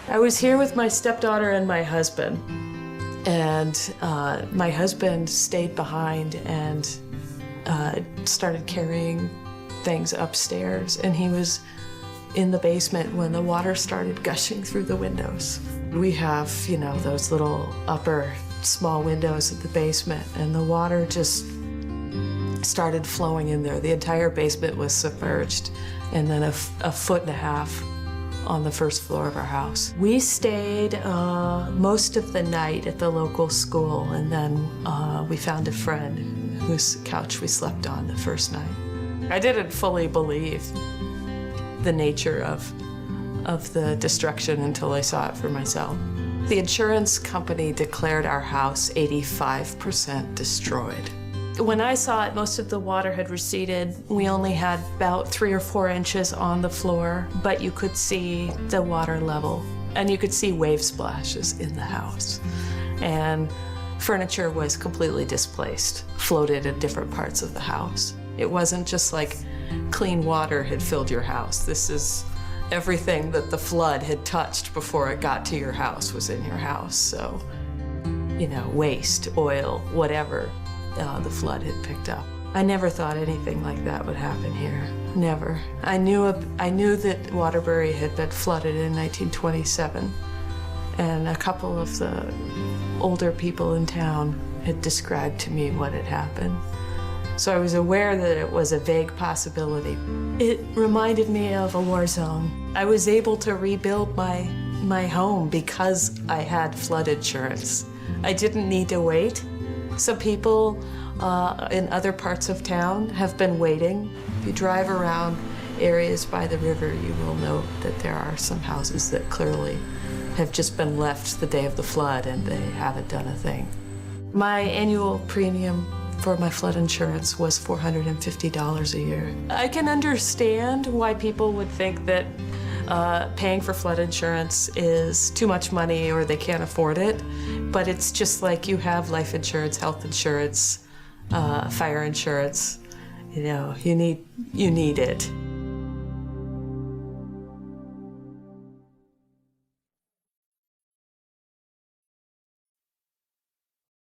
I was here with my stepdaughter and my husband, and my husband stayed behind and started carrying things upstairs, and he was in the basement when the water started gushing through the windows. We have, you know, those little upper small windows at the basement, and the water just started flowing in there. The entire basement was submerged, and then a foot and a half on the first floor of our house. We stayed most of the night at the local school, and then we found a friend whose couch we slept on the first night. I didn't fully believe the nature of the destruction until I saw it for myself. The insurance company declared our house 85% destroyed. When I saw it, most of the water had receded. We only had about 3 or 4 inches on the floor, but you could see the water level, and you could see wave splashes in the house. And furniture was completely displaced, floated in different parts of the house. It wasn't just like clean water had filled your house. This is everything that the flood had touched before it got to your house was in your house. So, you know, waste, oil, whatever. The flood had picked up. I never thought anything like that would happen here. Never. I knew that Waterbury had been flooded in 1927, and a couple of the older people in town had described to me what had happened. So I was aware that it was a vague possibility. It reminded me of a war zone. I was able to rebuild my home because I had flood insurance. I didn't need to wait. Some people in other parts of town have been waiting. If you drive around areas by the river, you will note that there are some houses that clearly have just been left the day of the flood and they haven't done a thing. My annual premium for my flood insurance was $450 a year. I can understand why people would think that paying for flood insurance is too much money or they can't afford it, but it's just like you have life insurance, health insurance, fire insurance. You know, you need it.